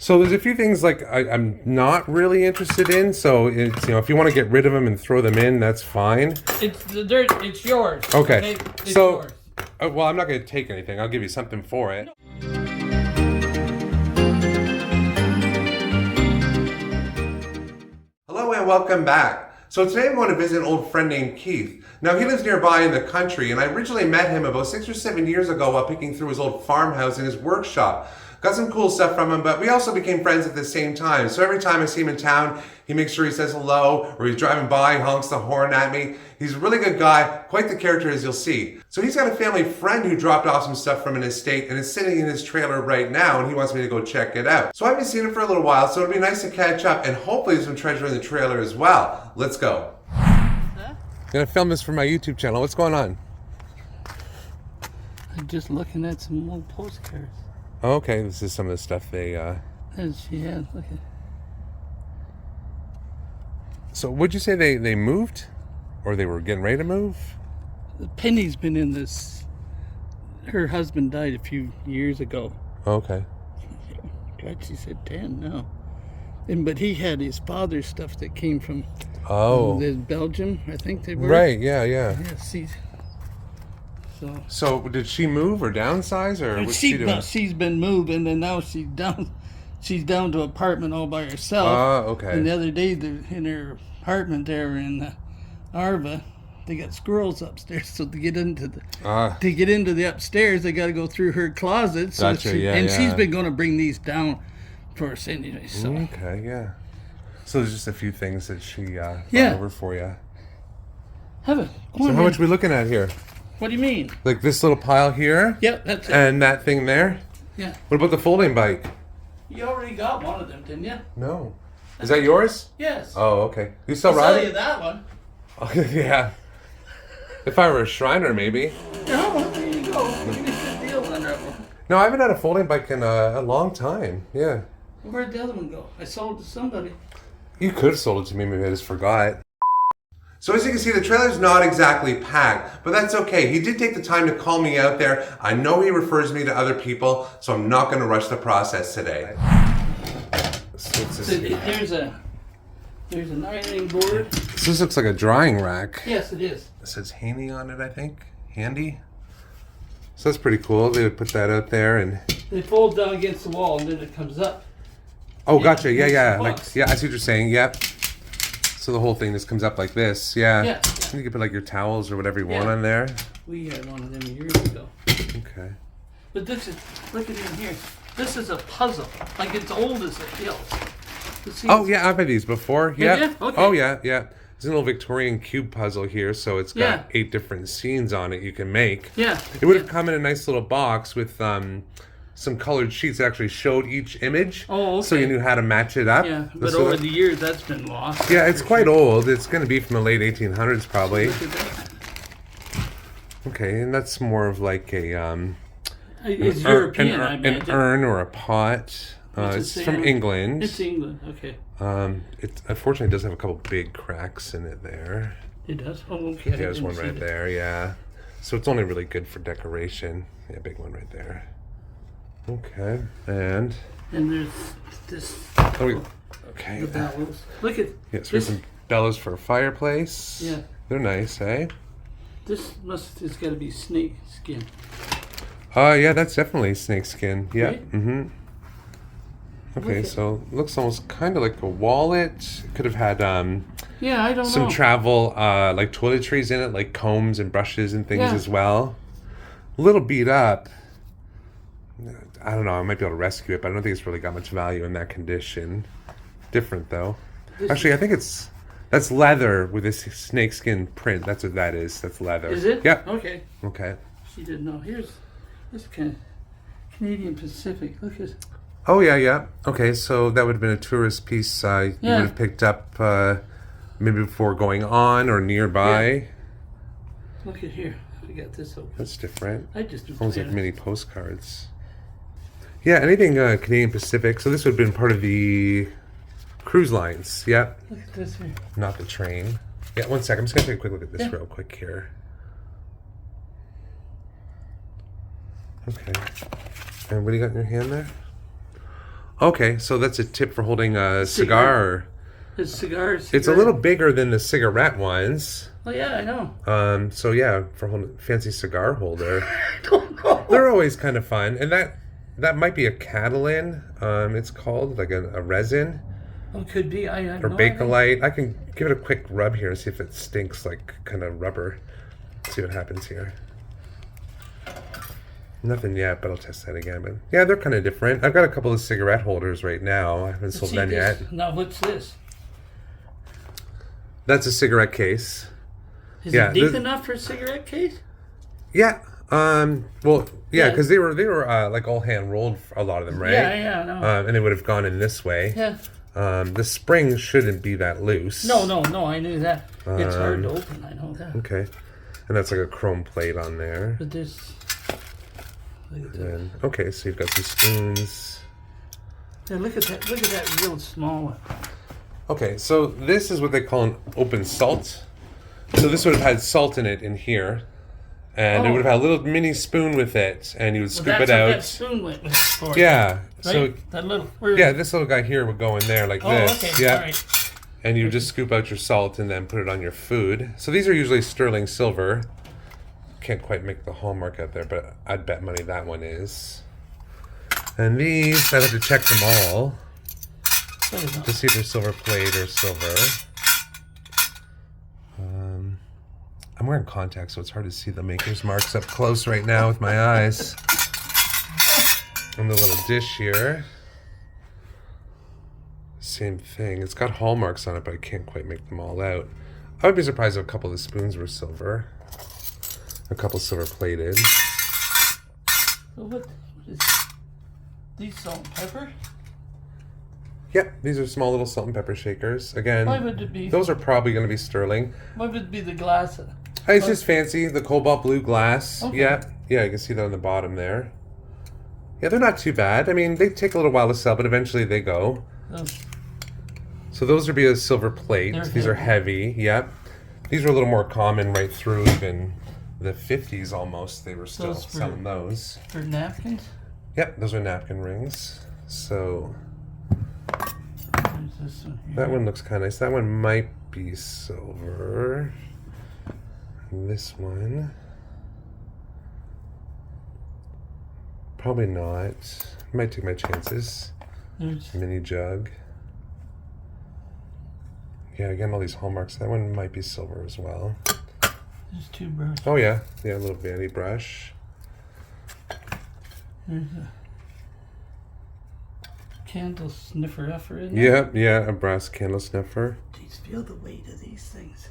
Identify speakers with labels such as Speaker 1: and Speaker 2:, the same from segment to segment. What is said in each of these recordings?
Speaker 1: So there's a few things like I'm not really interested in. So it's, if you want to get rid of them and throw them in, that's fine.
Speaker 2: It's yours.
Speaker 1: Okay.
Speaker 2: It's yours.
Speaker 1: Well, I'm not going to take anything. I'll give you something for it. Hello and welcome back. So today I'm going to visit an old friend named Keith. Now he lives nearby in the country, and I originally met him about 6 or 7 years ago while picking through his old farmhouse in his workshop. Got some cool stuff from him, but we also became friends at the same time. So every time I see him in town, he makes sure he says hello, or he's driving by, honks the horn at me. He's a really good guy, quite the character as you'll see. So he's got a family friend who dropped off some stuff from an estate and is sitting in his trailer right now, and he wants me to go check it out. So I haven't seen him for a little while, so it'd be nice to catch up, and hopefully there's some treasure in the trailer as well. Let's go. I'm gonna film this for my YouTube channel. What's going on?
Speaker 2: I'm just looking at some old postcards.
Speaker 1: Oh, okay, this is some of the stuff they
Speaker 2: And she had, look at.
Speaker 1: So would you say they moved? Or they were getting ready to move?
Speaker 2: Penny's been in this. Her husband died a few years ago.
Speaker 1: Okay.
Speaker 2: God, she said 10 now. But he had his father's stuff that came from Belgium, I think they were.
Speaker 1: Right, yeah.
Speaker 2: Yeah, see.
Speaker 1: So did she move or downsize, or what's she doing?
Speaker 2: No, she's been moving, and now she's down to an apartment all by herself.
Speaker 1: Okay.
Speaker 2: And the other day, in her apartment there in Arva, they got squirrels upstairs. So to get into the upstairs, they got to go through her closet. So
Speaker 1: Gotcha,
Speaker 2: she's been going to bring these down for us anyway. So.
Speaker 1: Okay, yeah. So there's just a few things that she brought over for you.
Speaker 2: So
Speaker 1: how much are we looking at here?
Speaker 2: What do you mean?
Speaker 1: Like this little pile here?
Speaker 2: Yep, that's it.
Speaker 1: And that thing there?
Speaker 2: Yeah.
Speaker 1: What about the folding bike?
Speaker 2: You already got one of them, didn't you?
Speaker 1: No. Is that yours?
Speaker 2: Yes.
Speaker 1: Oh, okay. You still
Speaker 2: I'll
Speaker 1: ride
Speaker 2: sell
Speaker 1: it?
Speaker 2: you that one.
Speaker 1: Oh, yeah. If I were a Shriner, maybe.
Speaker 2: Yeah, well, there you go. Give me a good deal on that one.
Speaker 1: No, I haven't had a folding bike in a long time. Yeah.
Speaker 2: Where'd the other one go? I sold it to somebody.
Speaker 1: You could have sold it to me, maybe I just forgot. So as you can see, the trailer's not exactly packed, but that's okay. He did take the time to call me out there. I know he refers me to other people, so I'm not going to rush the process today.
Speaker 2: So there's an ironing board.
Speaker 1: So this looks like a drying rack.
Speaker 2: Yes, it is.
Speaker 1: It says Handy on it, I think. Handy. So that's pretty cool. They would put that out there and...
Speaker 2: It folds down against the wall and then it comes up.
Speaker 1: Oh, gotcha. Yeah. Like, yeah, I see what you're saying. Yep. So the whole thing just comes up like this. Yeah.
Speaker 2: Yeah.
Speaker 1: And you can put like your towels or whatever you want on there.
Speaker 2: We had one of them years ago.
Speaker 1: Okay.
Speaker 2: But this is, look at it in here. This is a puzzle. Like it's old as it feels.
Speaker 1: Oh, yeah, I've had these before. Yeah.
Speaker 2: Yeah? Okay.
Speaker 1: Oh, yeah. There's a little Victorian cube puzzle here, so it's got 8 different scenes on it you can make.
Speaker 2: Yeah.
Speaker 1: It would have come in a nice little box with some colored sheets that actually showed each image.
Speaker 2: Oh, okay.
Speaker 1: So you knew how to match it up.
Speaker 2: Yeah, but over the years that's been lost.
Speaker 1: Yeah, it's quite old. It's going to be from the late 1800s probably.
Speaker 2: Look at that.
Speaker 1: Okay, and that's more of like a...
Speaker 2: it's European, I imagine.
Speaker 1: An urn or a pot. It's from England.
Speaker 2: It's England, okay.
Speaker 1: It unfortunately does have a couple big cracks in it there.
Speaker 2: It does? Oh, okay.
Speaker 1: There's one right there, yeah. So it's only really good for decoration. Yeah, big one right there. Okay, and
Speaker 2: there's this.
Speaker 1: Okay.
Speaker 2: The bellows. Look at
Speaker 1: so there's some bellows for a fireplace.
Speaker 2: Yeah.
Speaker 1: They're nice, eh?
Speaker 2: This it's got to be snake skin.
Speaker 1: Yeah, that's definitely snake skin. Yeah.
Speaker 2: Right?
Speaker 1: Mm-hmm. Okay, so it looks almost kind of like a wallet. It could have had
Speaker 2: yeah, I don't
Speaker 1: some
Speaker 2: know.
Speaker 1: travel like toiletries in it, like combs and brushes and things as well. A little beat up. I don't know, I might be able to rescue it, but I don't think it's really got much value in that condition. Different though. Actually, I think that's leather with this snakeskin print. That's what that is. That's leather.
Speaker 2: Is it?
Speaker 1: Yeah.
Speaker 2: Okay.
Speaker 1: Okay.
Speaker 2: She didn't know. Here's this kind of Canadian Pacific. Look at.
Speaker 1: Oh yeah. Okay, so that would have been a tourist piece you would have picked up maybe before going on or nearby.
Speaker 2: Yeah. Look at here. I got this open.
Speaker 1: That's different.
Speaker 2: I just do
Speaker 1: almost like mini postcards. Yeah, anything Canadian Pacific. So this would have been part of the cruise lines. Yeah.
Speaker 2: Look at this here.
Speaker 1: Not the train. Yeah, one second. I'm just going to take a quick look at this real quick here. Okay. And what do you got in your hand there? Okay, so that's a tip for holding a cigar.
Speaker 2: It's cigars.
Speaker 1: It's a little bigger than the cigarette ones.
Speaker 2: Oh yeah, I know.
Speaker 1: So yeah, for holding fancy cigar holder.
Speaker 2: I don't know.
Speaker 1: They're always kind of fun, and that might be a Catalan. It's called like a resin.
Speaker 2: Oh, could be.
Speaker 1: Or Bakelite. I can give it a quick rub here and see if it stinks like kind of rubber. See what happens here. Nothing yet, but I'll test that again. But yeah, they're kind of different. I've got a couple of cigarette holders right now. I haven't sold them yet.
Speaker 2: Now, what's this?
Speaker 1: That's a cigarette case.
Speaker 2: Is it deep enough for a cigarette case?
Speaker 1: Yeah. Well, yeah, because they were like all hand rolled, a lot of them, right?
Speaker 2: Yeah, no.
Speaker 1: And they would have gone in this way.
Speaker 2: Yeah.
Speaker 1: The spring shouldn't be that loose.
Speaker 2: No, I knew that. It's hard to open, I know that.
Speaker 1: Okay. And that's like a chrome plate on there.
Speaker 2: But this...
Speaker 1: Okay, so you've got some spoons.
Speaker 2: Yeah, look at that real small one.
Speaker 1: Okay, so this is what they call an open salt. So this would have had salt in it in here. And it would have had a little mini spoon with it, and you would scoop it out.
Speaker 2: That's what that spoon went with for.
Speaker 1: Yeah.
Speaker 2: Right?
Speaker 1: So
Speaker 2: that little...
Speaker 1: this little guy here would go in there like this.
Speaker 2: Okay.
Speaker 1: Yeah.
Speaker 2: All right.
Speaker 1: And you just scoop out your salt and then put it on your food. So these are usually sterling silver. Can't quite make the hallmark out there, but I'd bet money that one is. And these, I'd have to check them all to see if they're silver plate or silver. I'm wearing contacts, so it's hard to see the maker's marks up close right now with my eyes. And the little dish here. Same thing. It's got hallmarks on it, but I can't quite make them all out. I would be surprised if a couple of the spoons were silver. A couple silver plated.
Speaker 2: So what is these salt and pepper?
Speaker 1: Yep, these are small little salt and pepper shakers. Again,
Speaker 2: Why would it be?
Speaker 1: Those are probably going to be sterling.
Speaker 2: Why would it be the glass?
Speaker 1: It's just fancy, the cobalt blue glass.
Speaker 2: Okay.
Speaker 1: Yeah, you can see that on the bottom there. Yeah, they're not too bad. I mean, they take a little while to sell, but eventually they go. So those would be a silver plate. These are heavy. Yep. These are a little more common right through even the 50s almost. They were still selling those.
Speaker 2: For napkins?
Speaker 1: Yep, those are napkin rings. So
Speaker 2: this one here?
Speaker 1: that one looks kind of nice. That one might be silver. This one, probably not. Might take my chances. Mini jug. Yeah, again, all these hallmarks. That one might be silver as well.
Speaker 2: There's two brushes.
Speaker 1: Oh yeah, a little vanity brush.
Speaker 2: There's a candle sniffer effer in there.
Speaker 1: Yeah, a brass candle sniffer.
Speaker 2: Please feel the weight of these things.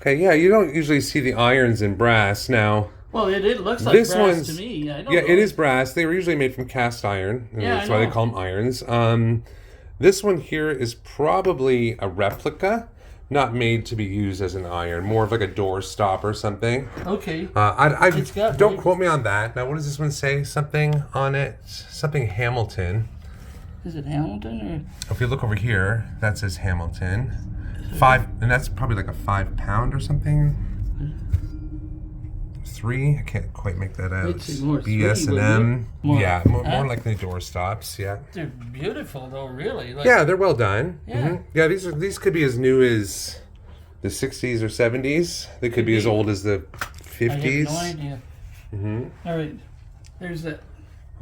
Speaker 1: Okay, yeah, you don't usually see the irons in brass now.
Speaker 2: Well, it looks like
Speaker 1: this
Speaker 2: brass to me. I don't know.
Speaker 1: It is brass. They were usually made from cast iron. And that's why they call them irons. This one here is probably a replica, not made to be used as an iron. More of like a door stop or something.
Speaker 2: Okay.
Speaker 1: Don't quote me on that. Now, what does this one say? Something on it? Something Hamilton.
Speaker 2: Is it Hamilton or?
Speaker 1: If you look over here, that says Hamilton. 5, and that's probably like a 5 pound or something. 3, I can't quite make that out. BS and M. Yeah, more like the door stops. Yeah.
Speaker 2: They're beautiful though, really.
Speaker 1: Yeah, they're well done.
Speaker 2: Yeah.
Speaker 1: Mm-hmm. Yeah, these could be as new as the 60s or 70s. They could be as old as the 50s.
Speaker 2: I have no idea.
Speaker 1: Mm-hmm.
Speaker 2: All right, there's that.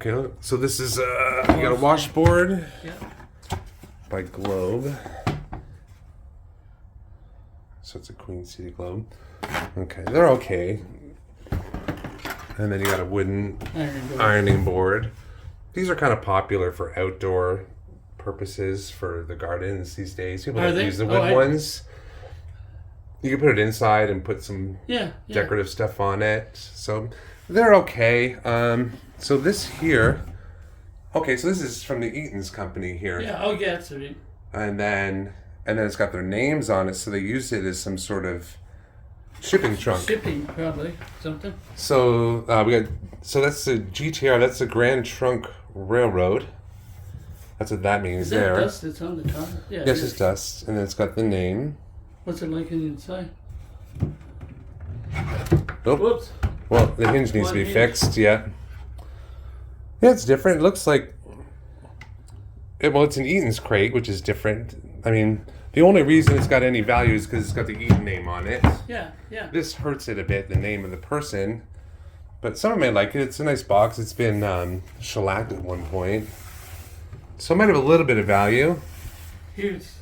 Speaker 1: Okay, so this is you got a washboard.
Speaker 2: Yeah.
Speaker 1: By Globe. So it's a Queen City Globe. Okay, they're okay. And then you got a wooden ironing board. These are kind of popular for outdoor purposes for the gardens these days. People don't use the wood ones. You can put it inside and put some decorative stuff on it. So they're okay. So this here, so this is from the Eaton's company here.
Speaker 2: Yeah, that's right.
Speaker 1: And then it's got their names on it, so they use it as some sort of shipping trunk.
Speaker 2: Shipping, probably something.
Speaker 1: So that's the GTR. That's the Grand Trunk Railroad. That's what that means.
Speaker 2: Is that dust that's on the top? Yeah.
Speaker 1: Yes, it's dust, and then it's got the name.
Speaker 2: What's it like on the inside?
Speaker 1: Nope.
Speaker 2: Whoops.
Speaker 1: Well, the hinge needs to be fixed. Yeah. Yeah, it's different. It looks like It's an Eaton's crate, which is different. I mean, the only reason it's got any value is because it's got the Eaton name on it.
Speaker 2: Yeah, yeah.
Speaker 1: This hurts it a bit, the name of the person. But someone may like it. It's a nice box. It's been shellacked at one point. So it might have a little bit of value.
Speaker 2: Here's...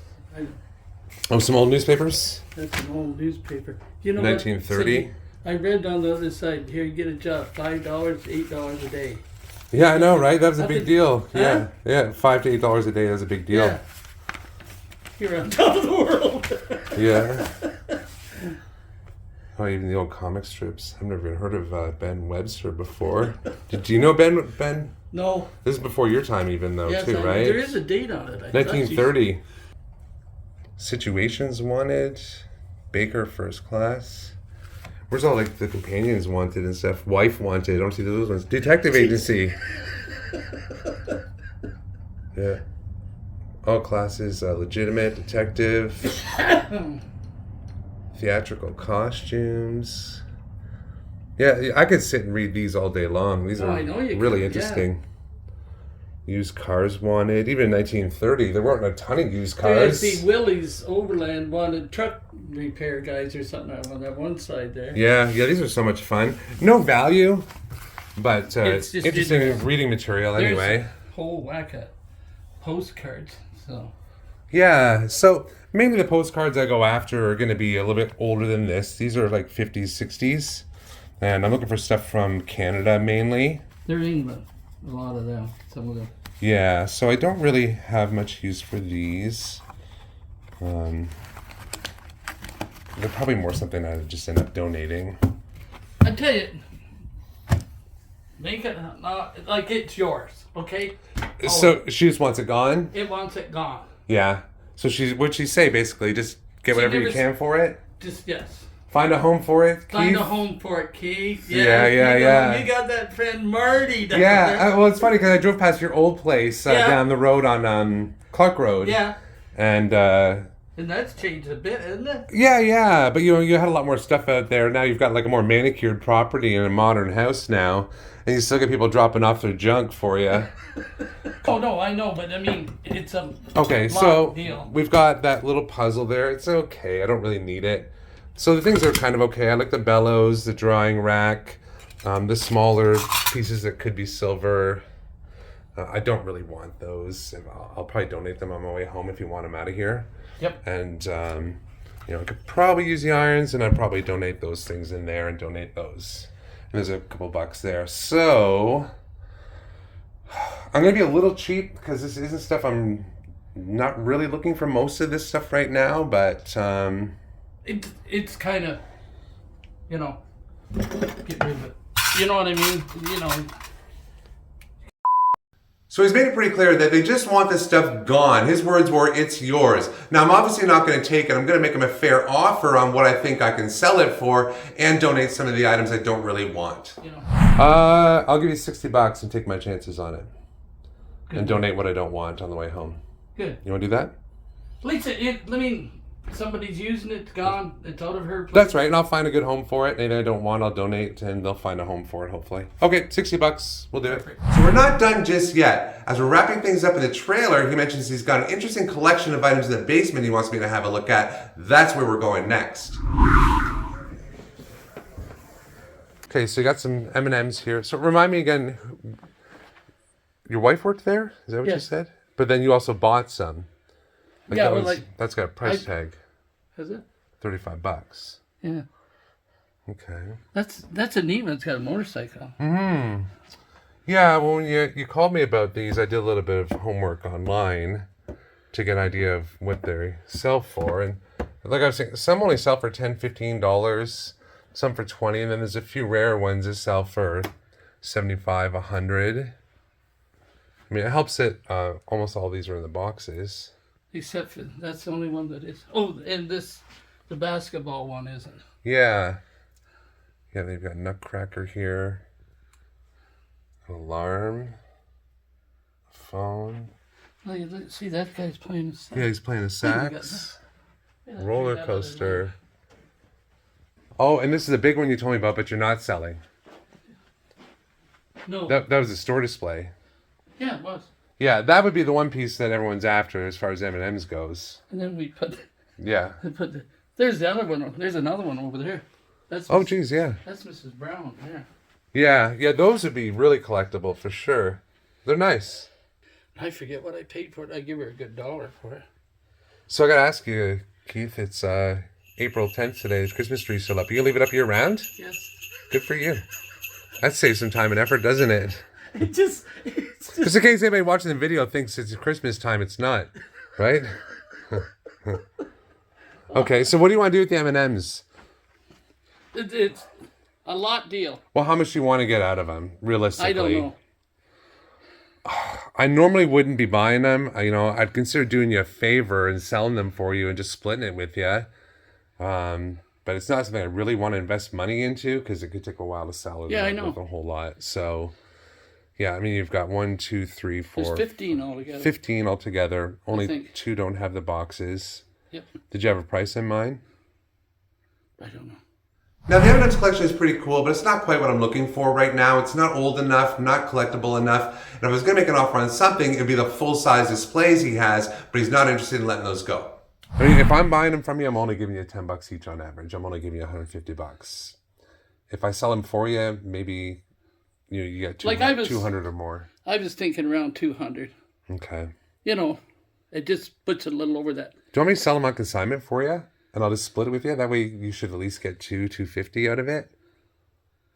Speaker 1: some old newspapers?
Speaker 2: That's an old newspaper. You know
Speaker 1: 1930?
Speaker 2: What? I read on the other side, here you get a job, $5, $8 a day.
Speaker 1: Yeah, I know, right? That was a big deal.
Speaker 2: Huh?
Speaker 1: Yeah, $5 to $8 a day, that was a big deal.
Speaker 2: Yeah. You're on top of the world.
Speaker 1: Yeah. Oh, even the old comic strips. I've never even heard of Ben Webster before. Do you know Ben?
Speaker 2: No.
Speaker 1: This is before your time even, though,
Speaker 2: yes,
Speaker 1: too, right?
Speaker 2: There is a date on it.
Speaker 1: 1930. Situations Wanted. Baker First Class. Where's all like the companions wanted and stuff? Wife Wanted. I don't see those ones. Detective Agency. Yeah. All classes. Legitimate. Detective. Theatrical costumes. Yeah, I could sit and read these all day long. These are really interesting. Yeah. Used Cars Wanted. Even in 1930, there weren't a ton of used cars.
Speaker 2: See, Willie's Overland wanted truck repair guys or something on that one side there.
Speaker 1: Yeah, these are so much fun. No value, but it's interesting reading material anyway.
Speaker 2: There's a whole whack of postcards, so.
Speaker 1: Yeah, so mainly the postcards I go after are going to be a little bit older than this. These are like 50s, 60s. And I'm looking for stuff from Canada mainly.
Speaker 2: They're England, a lot of them, some of them.
Speaker 1: Yeah, so I don't really have much use for these. They're probably more something I'd just end up donating.
Speaker 2: I tell you, make it like it's yours, okay?
Speaker 1: So she just wants it gone?
Speaker 2: It wants it gone.
Speaker 1: Yeah. So what'd she say basically? Just get whatever you can for it?
Speaker 2: Yes.
Speaker 1: Find a home for it, Keith?
Speaker 2: Find a home for it, Keith.
Speaker 1: Yeah.
Speaker 2: You got that friend Marty down
Speaker 1: there.
Speaker 2: Yeah.
Speaker 1: Well, it's funny because I drove past your old place down the road on Clark Road.
Speaker 2: Yeah.
Speaker 1: And
Speaker 2: that's changed a bit, isn't it?
Speaker 1: Yeah. But you had a lot more stuff out there. Now you've got like a more manicured property and a modern house now. And you still get people dropping off their junk for you.
Speaker 2: Oh, no, I know. But I mean, it's a
Speaker 1: deal. We've got that little puzzle there. It's okay. I don't really need it. So the things are kind of okay. I like the bellows, the drying rack, the smaller pieces that could be silver. I don't really want those. I'll probably donate them on my way home if you want them out of here.
Speaker 2: Yep.
Speaker 1: And, I could probably use the irons, and I'd probably donate those things in there and donate those. And there's a couple bucks there. So I'm going to be a little cheap because this isn't stuff I'm not really looking for most of this stuff right now, but...
Speaker 2: It's kind of, get rid of it. You know what I mean?
Speaker 1: So he's made it pretty clear that they just want this stuff gone. His words were, it's yours. Now, I'm obviously not going to take it. I'm going to make him a fair offer on what I think I can sell it for and donate some of the items I don't really want. I'll give you $60 and take my chances on it. Good. And donate what I don't want on the way home.
Speaker 2: Good.
Speaker 1: You want to do that?
Speaker 2: At least, somebody's using it, it's gone, it's out of her place.
Speaker 1: That's right, and I'll find a good home for it. And I don't want, I'll donate, and they'll find a home for it, hopefully. Okay, $60, we'll do it. So we're not done just yet. As we're wrapping things up in the trailer, he mentions he's got an interesting collection of items in the basement he wants me to have a look at. That's where we're going next. Okay, so you got some M&Ms here. So remind me again, your wife worked there? Is that what you said? But then you also bought some. That's got a price tag.
Speaker 2: Has it?
Speaker 1: $35.
Speaker 2: Yeah.
Speaker 1: Okay.
Speaker 2: That's a neat one. It's got a motorcycle.
Speaker 1: Mm-hmm. Yeah, well, when you called me about these, I did a little bit of homework online to get an idea of what they sell for. And like I was saying, some only sell for $10, $15, some for $20, and then there's a few rare ones that sell for $75, $100. I mean, it helps that almost all these are in the boxes.
Speaker 2: Except for, that's the only one that is. Oh, and the basketball one isn't.
Speaker 1: Yeah. Yeah, they've got Nutcracker here. An alarm. A phone.
Speaker 2: Oh, see, that guy's playing a sax.
Speaker 1: Yeah, he's playing a sax. Roller coaster. Oh, and this is a big one you told me about, but you're not selling.
Speaker 2: No.
Speaker 1: That was a store display.
Speaker 2: Yeah, it was.
Speaker 1: Yeah, that would be the one piece that everyone's after as far as M&M's goes.
Speaker 2: And then we put.
Speaker 1: Yeah.
Speaker 2: There's the other one. There's another one over there.
Speaker 1: Oh, geez, yeah.
Speaker 2: That's Mrs. Brown.
Speaker 1: Yeah. Yeah. Those would be really collectible for sure. They're nice.
Speaker 2: I forget what I paid for it. I give her a good $1 for it.
Speaker 1: So I gotta ask you, Keith. It's April 10th today. Is Christmas tree still up? You gonna leave it up year round?
Speaker 2: Yes.
Speaker 1: Good for you. That saves some time and effort, doesn't it?
Speaker 2: It's just
Speaker 1: in case anybody watching the video thinks it's Christmas time, it's not, right? Okay, so what do you want to do with the M&Ms?
Speaker 2: It's a lot deal.
Speaker 1: Well, how much do you want to get out of them, realistically?
Speaker 2: I don't know.
Speaker 1: I normally wouldn't be buying them. I'd consider doing you a favor and selling them for you and just splitting it with you. But it's not something I really want to invest money into because it could take a while to sell it.
Speaker 2: Yeah, I know.
Speaker 1: With a whole lot. So, yeah, I mean, you've got 1, 2, 3, 4.
Speaker 2: There's 15 altogether.
Speaker 1: 15 altogether. Only 2 don't have the boxes.
Speaker 2: Yep.
Speaker 1: Did you have a price in mind?
Speaker 2: I don't know.
Speaker 1: Now, the M&M's collection is pretty cool, but it's not quite what I'm looking for right now. It's not old enough, not collectible enough. And if I was going to make an offer on something, it would be the full-size displays he has, but he's not interested in letting those go. I mean, if I'm buying them from you, I'm only giving you $10 each on average. I'm only giving you $150. If I sell them for you, maybe you get 200 or more.
Speaker 2: I was thinking around 200.
Speaker 1: Okay.
Speaker 2: It just puts it a little over that.
Speaker 1: Do you want me to sell them on consignment for you? And I'll just split it with you. That way you should at least get $250 out of it.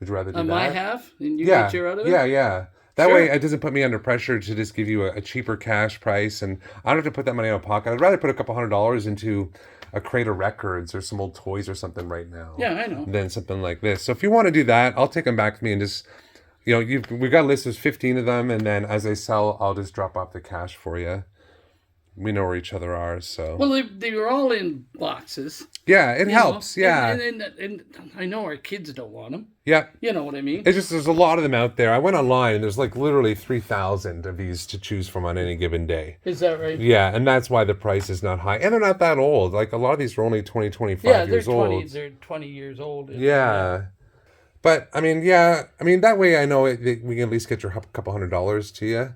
Speaker 1: Would you rather do that?
Speaker 2: My half? And you get your out of it?
Speaker 1: Yeah. That way it doesn't put me under pressure to just give you a cheaper cash price. And I don't have to put that money out of pocket. I'd rather put a couple $100 into a crate of records or some old toys or something right now.
Speaker 2: Yeah, I know.
Speaker 1: Than something like this. So if you want to do that, I'll take them back to me and just, we've got a list of 15 of them. And then as they sell, I'll just drop off the cash for you. We know where each other are, so.
Speaker 2: Well, they were all in boxes.
Speaker 1: Yeah, it helps, yeah.
Speaker 2: And I know our kids don't want them.
Speaker 1: Yeah.
Speaker 2: You know what I mean?
Speaker 1: It's just, there's a lot of them out there. I went online, and there's literally 3,000 of these to choose from on any given day.
Speaker 2: Is that right?
Speaker 1: Yeah, and that's why the price is not high. And they're not that old. A lot of these are only 20, 25 years old.
Speaker 2: They're 20 years old.
Speaker 1: Yeah. But, that way I know we can at least get your couple $100 to you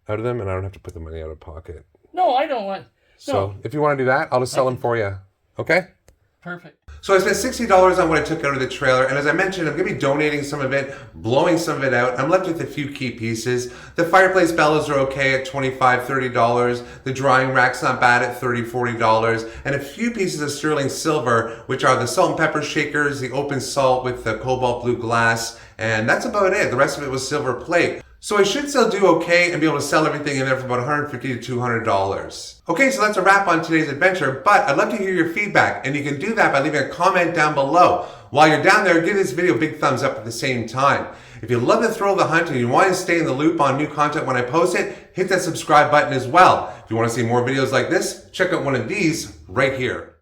Speaker 1: out of them, and I don't have to put the money out of pocket.
Speaker 2: No, I don't want.
Speaker 1: So if you want to do that, I'll just sell them for you. Okay?
Speaker 2: Perfect.
Speaker 1: So I spent $60 on what I took out of the trailer, and as I mentioned, I'm going to be donating some of it, blowing some of it out. I'm left with a few key pieces. The fireplace bellows are okay at $25, $30. The drying rack's not bad at $30, $40. And a few pieces of sterling silver, which are the salt and pepper shakers, the open salt with the cobalt blue glass, and that's about it. The rest of it was silver plate. So I should still do okay and be able to sell everything in there for about $150 to $200. Okay, so that's a wrap on today's adventure, but I'd love to hear your feedback, and you can do that by leaving a comment down below. While you're down there, give this video a big thumbs up at the same time. If you love the thrill of the hunt and you want to stay in the loop on new content when I post it, hit that subscribe button as well. If you want to see more videos like this, check out one of these right here.